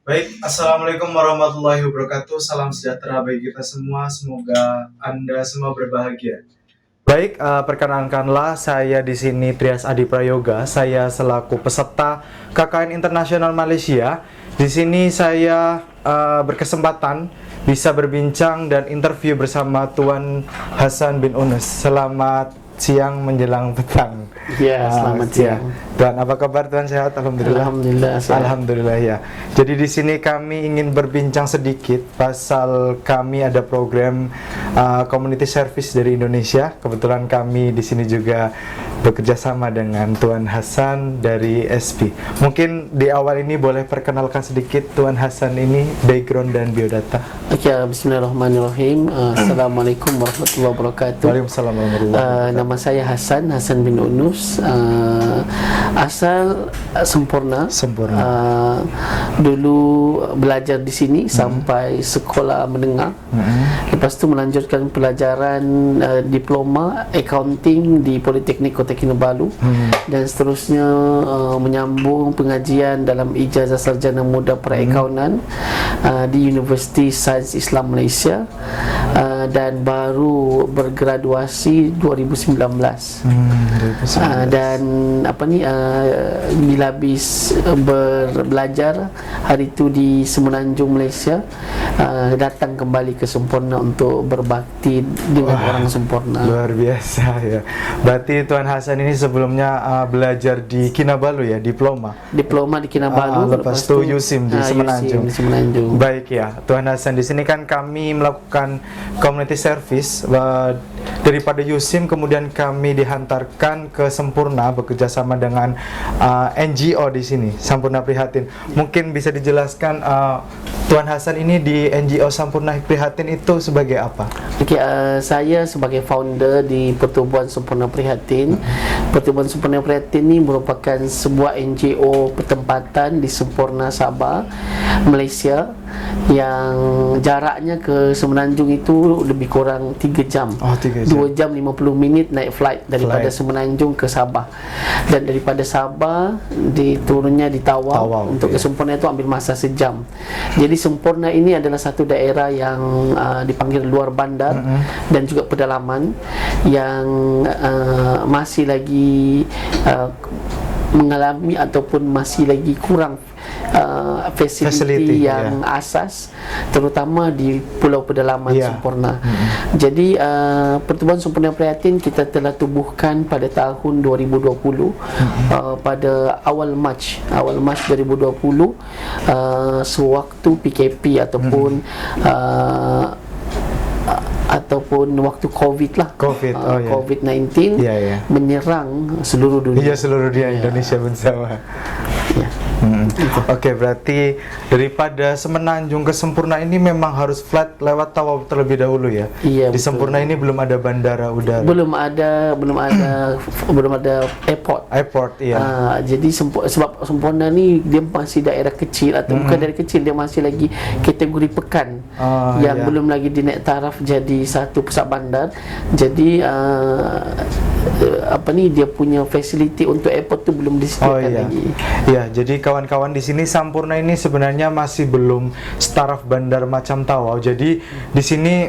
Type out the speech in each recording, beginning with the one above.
Baik, Assalamualaikum warahmatullahi wabarakatuh. Salam sejahtera bagi kita semua. Semoga Anda semua berbahagia. Baik, perkenalkanlah saya di sini Trias Adi Prayoga. Saya selaku peserta KKN Internasional Malaysia. Di sini saya berkesempatan bisa berbincang dan interview bersama Tuan Hasan bin Unus. Selamat siang menjelang petang. Ya, selamat siang. Dan apa kabar Tuan, sehat? Alhamdulillah. Alhamdulillah sehat. Alhamdulillah ya. Jadi di sini kami ingin berbincang sedikit pasal kami ada program community service dari Indonesia. Kebetulan kami di sini juga bekerja sama dengan Tuan Hasan dari SP. Mungkin di awal ini boleh perkenalkan sedikit Tuan Hasan ini, background dan biodata. Oke, bismillahirrahmanirrahim. Assalamualaikum warahmatullahi wabarakatuh. Waalaikumsalam warahmatullahi wabarakatuh. Nama saya Hasan bin Unus. Asal Sempurna. Dulu belajar di sini sampai sekolah menengah. Lepas tu melanjutkan pelajaran diploma accounting di Politeknik Kota Kinabalu, dan seterusnya menyambung pengajian dalam ijazah sarjana muda perakaunan di Universiti Sains Islam Malaysia, dan baru bergraduasi 2019. Dan bila habis belajar hari itu di Semenanjung Malaysia, datang kembali ke Sempurna untuk berbakti dengan orang Sempurna. Luar biasa ya. Berarti Tuan Hasan ini sebelumnya belajar di Kinabalu ya, diploma Diploma di Kinabalu, lepas itu USIM di Semenanjung. Baik ya, Tuan Hasan, di sini kan kami melakukan community service daripada USIM, kemudian kami dihantarkan ke Sempurna bekerja sama dengan NGO di sini, Sampurna Prihatin. Mungkin bisa dijelaskan Tuan Hasan ini di NGO Sampurna Prihatin itu sebagai apa? Okey, saya sebagai founder di Pertubuhan Sempurna Prihatin. Pertubuhan Sempurna Prihatin ini merupakan sebuah NGO pertempatan di Sempurna, Sabah, Malaysia, yang jaraknya ke Semenanjung itu lebih kurang 3 jam. 2 jam 50 minit naik flight daripada Semenanjung ke Sabah. Dan daripada Sabah diturunnya di Tawau untuk ke Sempurna itu ambil masa sejam. Jadi Sempurna ini adalah satu daerah yang dipanggil luar bandar dan juga pedalaman, yang masih lagi mengalami ataupun masih lagi kurang fasiliti yang asas, terutama di pulau pedalaman Sempurna. Jadi Pertubuhan Sempurna Prihatin kita telah tubuhkan pada tahun 2020, pada awal Mac 2020, sewaktu PKP ataupun waktu COVID lah, COVID-19 menyerang seluruh dunia. Seluruh dunia, Indonesia pun sama. Oke, berarti daripada Semenanjung ke Sempurna ini memang harus flight lewat Tawau terlebih dahulu ya. Di betul. Sempurna ini belum ada bandara udara. Belum ada airport. Jadi sebab Sempurna ni dia masih daerah kecil, atau bukan daerah kecil, dia masih lagi kategori pekan, yang belum lagi dinaik taraf jadi satu pusat bandar. Jadi dia punya fasiliti untuk airport tu belum disediakan lagi. Ya, jadi kawan-kawan di sini Sampurna ini sebenarnya masih belum setaraf bandar macam Tawau. Jadi di sini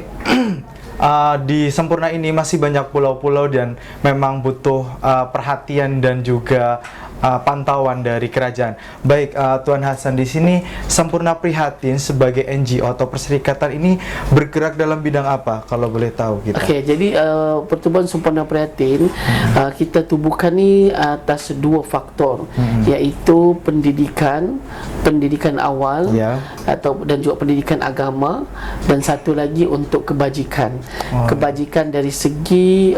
di Sempurna ini masih banyak pulau-pulau dan memang butuh perhatian dan juga pantauan dari kerajaan. Baik, Tuan Hasan, di sini Sampurna Prihatin sebagai NGO atau perserikatan ini bergerak dalam bidang apa, kalau boleh tahu kita? Okey, jadi Pertubuhan Sampurna Prihatin kita tubuhkan ni atas dua faktor, iaitu pendidikan awal dan juga pendidikan agama, dan satu lagi untuk kebajikan. Kebajikan dari segi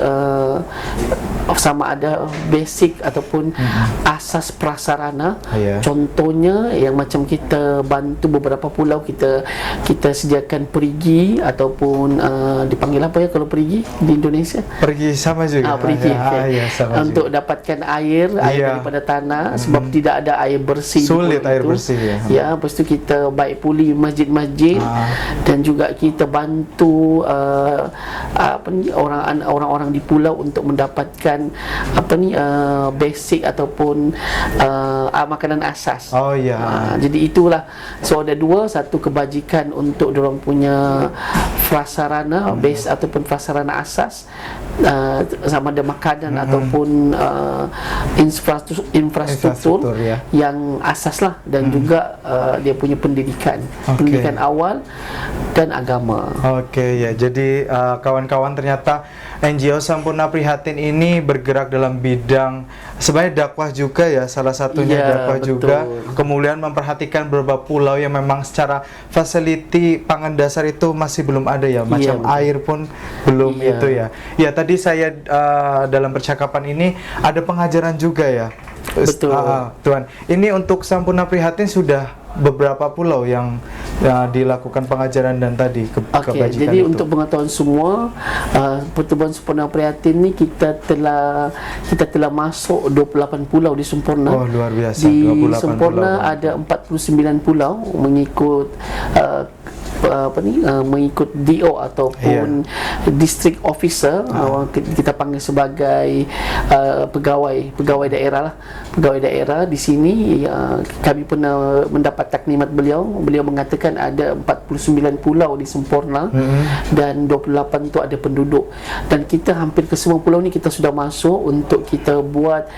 sama ada basic ataupun asas prasarana. Contohnya yang macam kita bantu beberapa pulau, kita sediakan perigi ataupun dipanggil apa ya kalau perigi di Indonesia? Perigi sama juga. Perigi. Sama untuk juga dapatkan air daripada tanah, sebab tidak ada air bersih. Sulit air bersih ya. Lepas tu kita baik puli masjid-masjid, dan juga kita bantu orang-orang di pulau untuk mendapatkan memberikan basic ataupun makanan asas. Oh ya. Jadi itulah. So ada dua, satu kebajikan untuk dorang punya prasarana base ataupun prasarana asas, sama ada makanan ataupun infrastruktur ya, yang asas lah, dan juga dia punya pendidikan awal dan agama. Ya, jadi kawan-kawan, ternyata NGO Sampurna Prihatin ini bergerak dalam bidang sebenarnya dakwah juga ya, salah satunya dakwah betul. juga, kemudian memperhatikan beberapa pulau yang memang secara fasiliti pangan dasar itu masih belum ada ya, macam air pun belum itu ya. Ya, tadi saya dalam percakapan ini ada pengajaran juga ya. Betul. Tuan, ini untuk Sampurna Prihatin sudah beberapa pulau yang dilakukan pengajaran dan tadi kebajikan jadi itu. untuk pengetahuan semua, Pertubuhan Sampurna Prihatin ni kita telah masuk 28 pulau di Sampurna. Oh, luar biasa. Di 28 Sampurna pulau. ada 49 pulau mengikut mengikut DO ataupun district officer, kita panggil sebagai pegawai daerah lah. Pegawai daerah di sini, kami pernah mendapat taklimat beliau mengatakan ada 49 pulau di Sampurna dan 28 tu ada penduduk, dan kita hampir ke semua pulau ni kita sudah masuk untuk kita buat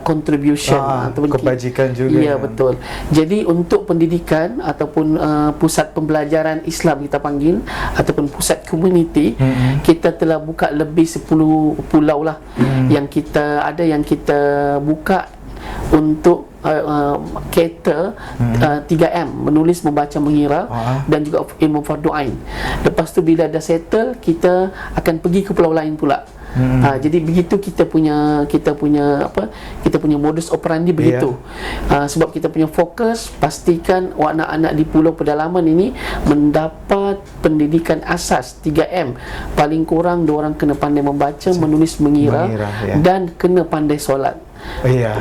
contribution kebajikan juga. Ya, betul. Jadi untuk pendidikan ataupun pusat pembelajaran Islam kita panggil, ataupun pusat community, kita telah buka lebih 10 pulau lah yang kita buka untuk cater 3M, menulis, membaca, mengira, dan juga ilmu fardu ain. Lepas tu bila dah settle, kita akan pergi ke pulau lain pula. Jadi begitu kita punya modus operandi begitu. Sebab kita punya fokus pastikan anak-anak di pulau pedalaman ini mendapat pendidikan asas 3M. Paling kurang diorang kena pandai membaca, menulis, mengira dan kena pandai solat.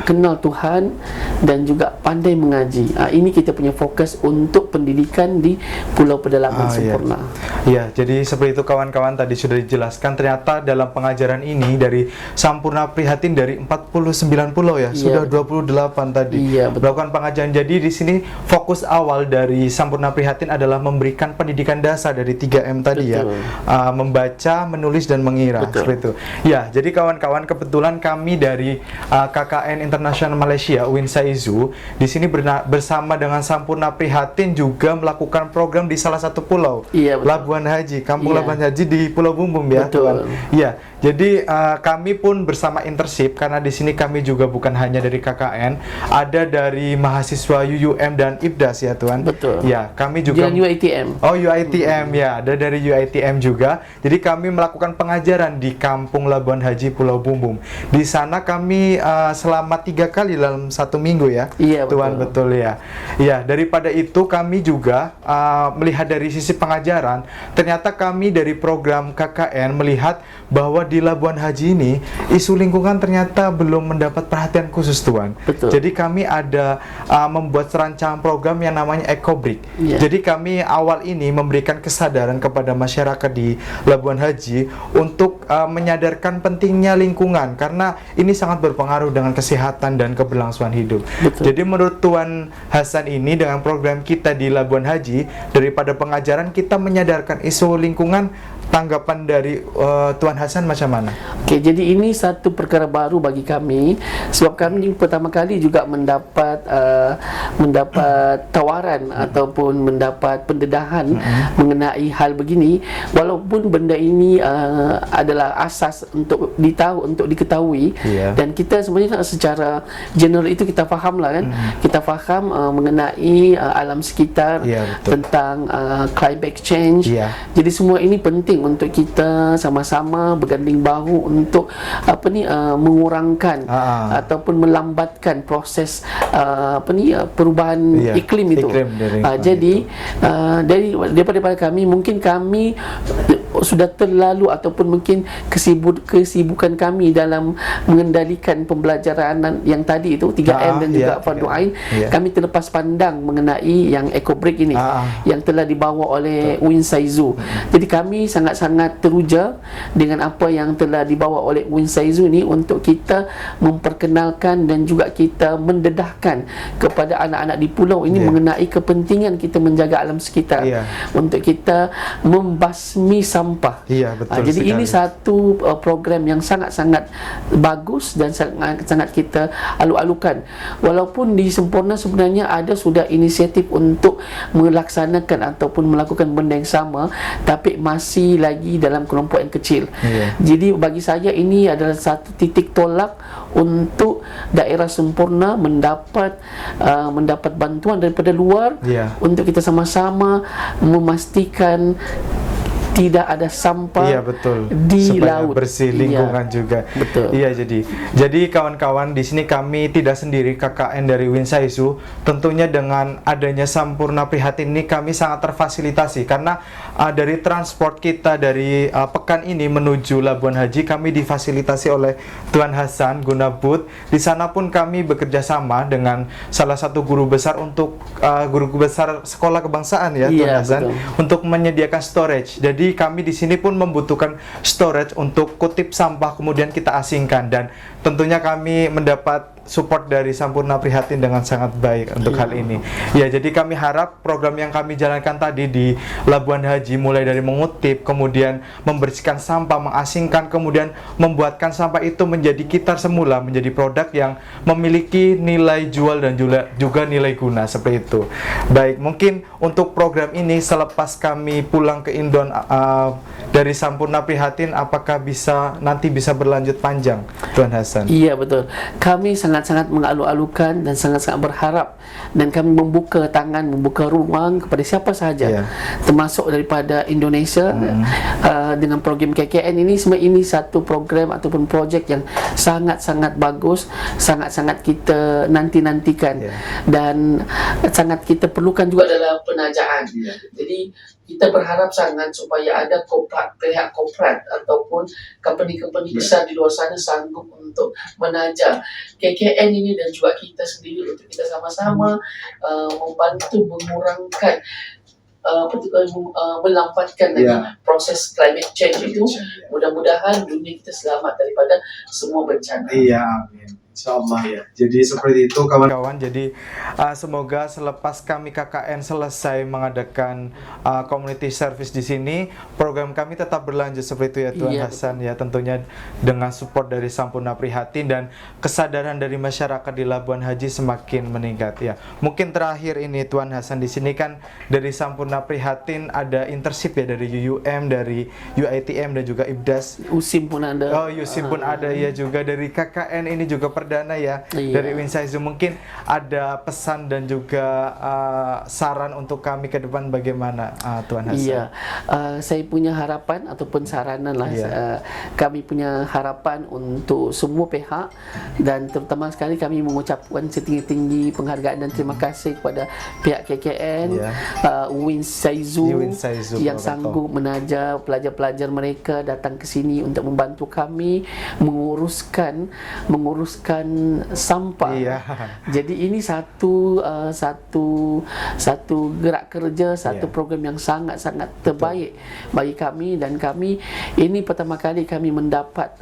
Kenal Tuhan dan juga pandai mengaji. Ini kita punya fokus untuk pendidikan di Pulau Pedalaman Sampurna. Ya, jadi seperti itu kawan-kawan, tadi sudah dijelaskan ternyata dalam pengajaran ini dari Sampurna Prihatin dari 49 pulau ya, sudah 28 tadi melakukan pengajaran. Jadi di sini fokus awal dari Sampurna Prihatin adalah memberikan pendidikan dasar dari 3M tadi ya, membaca, menulis dan mengira. Seperti itu. Ya, jadi kawan-kawan, kebetulan kami dari KKN Internasional Malaysia UIN Saizu di sini bersama dengan Sampurna Prihatin juga melakukan program di salah satu pulau, Labuan Haji, Kampung Labuan Haji di Pulau Bumbung ya, Tuan. Ya, jadi kami pun bersama Intersip, karena di sini kami juga bukan hanya dari KKN, ada dari mahasiswa UUM dan IPDAS ya, Tuan. Betul. Ya, kami juga UiTM. Oh, UiTM ya, ada dari UiTM juga. Jadi kami melakukan pengajaran di Kampung Labuan Haji Pulau Bumbung. Di sana kami selama 3 kali dalam 1 minggu ya, Tuan. Betul ya. Ya, daripada itu kami juga melihat dari sisi pengajaran, ternyata kami dari program KKN melihat bahwa di Labuan Haji ini isu lingkungan ternyata belum mendapat perhatian khusus, Tuan. Jadi kami ada membuat rancangan program yang namanya EcoBrick. Jadi kami awal ini memberikan kesadaran kepada masyarakat di Labuan Haji untuk menyadarkan pentingnya lingkungan, karena ini sangat berpengaruh dengan kesehatan dan keberlangsungan hidup. Jadi menurut Tuan Hasan ini, dengan program kita di Labuan Haji, daripada pengajaran kita menyadarkan isu lingkungan, tanggapan dari Tuan Hasan macam mana? Jadi ini satu perkara baru bagi kami, sebab kami pertama kali juga mendapat tawaran ataupun mendapat pendedahan mengenai hal begini, walaupun benda ini adalah asas untuk diketahui, dan kita sebenarnya secara general itu kita faham lah kan, kita faham mengenai alam sekitar, tentang climate change. Jadi semua ini penting untuk kita sama-sama berganding bahu untuk mengurangkan ataupun melambatkan proses perubahan iklim itu. Jadi daripada kami, mungkin kami sudah terlalu ataupun mungkin kesibukan kami dalam mengendalikan pembelajaran yang tadi itu 3M dan juga fardu ain, kami terlepas pandang mengenai yang EcoBrick ini yang telah dibawa oleh UIN Saizu. Jadi kami sangat sangat-sangat teruja dengan apa yang telah dibawa oleh Win Saizu ni untuk kita memperkenalkan dan juga kita mendedahkan kepada anak-anak di pulau ini mengenai kepentingan kita menjaga alam sekitar, untuk kita membasmi sampah. Betul Jadi sekali. ini satu program yang sangat-sangat bagus dan sangat kita alu-alukan. Walaupun di Semporna sebenarnya ada sudah inisiatif untuk melaksanakan ataupun melakukan benda yang sama, tapi masih lagi dalam kelompok yang kecil. Jadi bagi saya ini adalah satu titik tolak untuk daerah Semporna mendapat bantuan daripada luar, untuk kita sama-sama memastikan tidak ada sampah betul. di supaya laut, bersih lingkungan juga. Betul. Jadi kawan-kawan, di sini kami tidak sendiri, KKN dari Win Saizu. Tentunya dengan adanya Sampurna Prihatin ini kami sangat terfasilitasi karena dari transport kita dari pekan ini menuju Labuan Haji kami difasilitasi oleh Tuan Hasan Gunabut. Di sana pun kami bekerja sama dengan salah satu guru besar untuk guru besar sekolah kebangsaan Tuan Hasan, untuk menyediakan storage. Jadi kami di sini pun membutuhkan storage untuk kutip sampah kemudian kita asingkan, dan tentunya kami mendapat support dari Sampurna Prihatin dengan sangat baik untuk hal ini. Jadi kami harap program yang kami jalankan tadi di Labuan Haji, mulai dari mengutip, kemudian membersihkan sampah, mengasingkan, kemudian membuatkan sampah itu menjadi kitar semula, menjadi produk yang memiliki nilai jual dan juga nilai guna, seperti itu. Baik, mungkin untuk program ini selepas kami pulang ke Indon dari Sampurna Prihatin, apakah nanti bisa berlanjut panjang, Tuan Hasan? Iya, betul. Kami sangat-sangat mengalu-alukan dan sangat-sangat berharap, dan kami membuka tangan, membuka ruang kepada siapa sahaja, termasuk daripada Indonesia, dengan program KKN ini. Sebenarnya ini satu program ataupun projek yang sangat-sangat bagus, sangat-sangat kita nanti-nantikan, dan sangat kita perlukan juga dalam penajaan. Jadi kita berharap sangat supaya ada pihak korporat ataupun company-company besar di luar sana sanggup untuk menaja KKN ini, dan juga kita sendiri untuk kita sama-sama membantu mengurangkan melambatkan lagi proses climate change itu. Mudah-mudahan dunia kita selamat daripada semua bencana. Amin. Insyaallah Jadi seperti itu kawan-kawan. Jadi semoga selepas kami KKN selesai mengadakan community service di sini, program kami tetap berlanjut seperti itu Tuan Hasan tentunya dengan support dari Sampurna Prihatin dan kesadaran dari masyarakat di Labuan Haji semakin meningkat Mungkin terakhir ini Tuan Hasan, di sini kan dari Sampurna Prihatin ada internship dari UUM, dari UITM dan juga IBDAS. USIM pun ada. USIM pun ada juga dari KKN ini juga perdana dari Win Saizu. Mungkin ada pesan dan juga saran untuk kami ke depan bagaimana Tuan Hasan? Saya punya harapan ataupun saranan lah. Kami punya harapan untuk semua pihak, dan terutama sekali kami mengucapkan setinggi-tinggi penghargaan dan terima kasih kepada pihak KKN, Win Saizu yang sanggup menaja pelajar-pelajar mereka datang ke sini untuk membantu kami menguruskan sampah. Jadi ini satu gerak kerja, satu program yang sangat-sangat terbaik bagi kami, dan kami ini pertama kali kami mendapat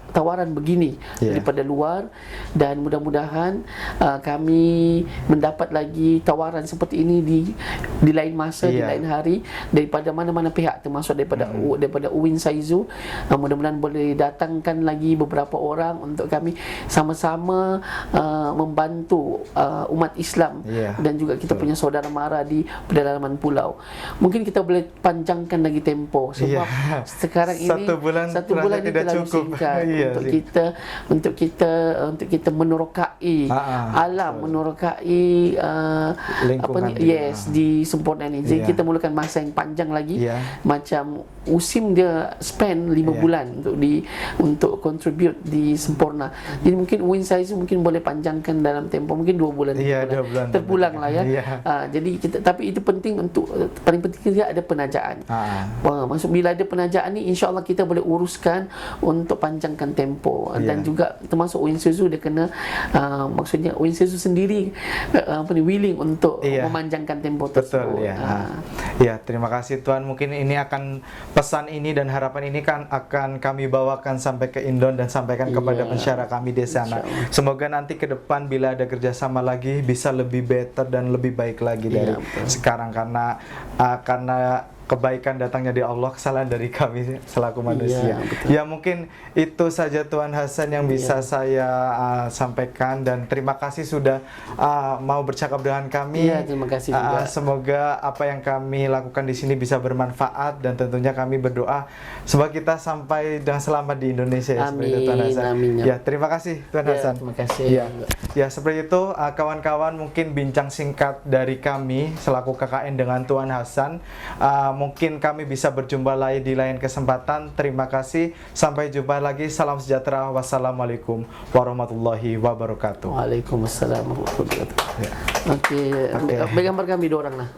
tawaran begini daripada luar, dan mudah-mudahan kami mendapat lagi tawaran seperti ini di lain masa, di lain hari, daripada mana-mana pihak, termasuk daripada Win Saizu. Mudah-mudahan boleh datangkan lagi beberapa orang untuk kami sama-sama membantu umat Islam dan juga kita punya saudara mara di pedalaman pulau. Mungkin kita boleh panjangkan lagi tempo, sebab sekarang ini satu bulan ini terlalu singkat untuk kita menerokai alam, menerokai di Semporna ini. Jadi kita memerlukan masa yang panjang lagi. Macam USIM dia spend 5 bulan untuk contribute di Semporna. Jadi mungkin Win Saizu mungkin boleh panjangkan dalam tempoh mungkin 2 bulan. Terpulang lah jadi tapi itu penting, untuk paling penting dia ada penajaan. Maksud bila ada penajaan ni, insya-Allah kita boleh uruskan untuk panjangkan memanjangkan tempo dan Iya. juga termasuk Win Susu dia kena maksudnya Win Susu sendiri willing untuk Iya. memanjangkan tempo tersebut. Betul ya. Ya, terima kasih Tuhan. Mungkin ini akan pesan ini dan harapan ini kan akan kami bawakan sampai ke Indon dan sampaikan kepada Iya. pensyarah kami di sana. Insyaallah. Semoga nanti ke depan bila ada kerjasama lagi bisa lebih better dan lebih baik lagi dari Iya, betul. sekarang karena kebaikan datangnya dari Allah, kesalahan dari kami selaku manusia. betul. Ya mungkin itu saja Tuan Hasan yang bisa saya sampaikan, dan terima kasih sudah mau bercakap dengan kami. Iya, terima kasih juga. Semoga apa yang kami lakukan di sini bisa bermanfaat, dan tentunya kami berdoa semoga kita sampai dengan selamat di Indonesia ya, seperti itu Tuan Amin, Hasan. amin, ya. Ya, terima kasih Tuan Ya, Hasan. terima kasih. Ya, ya seperti itu kawan-kawan, mungkin bincang singkat dari kami selaku KKN dengan Tuan Hasan. Mungkin kami bisa berjumpa lagi di lain kesempatan. Terima kasih. Sampai jumpa lagi. Salam sejahtera. Wassalamualaikum warahmatullahi wabarakatuh. Waalaikumsalam warahmatullahi wabarakatuh. Ya. Oke, Oke. ambil gambar kami dua orang lah.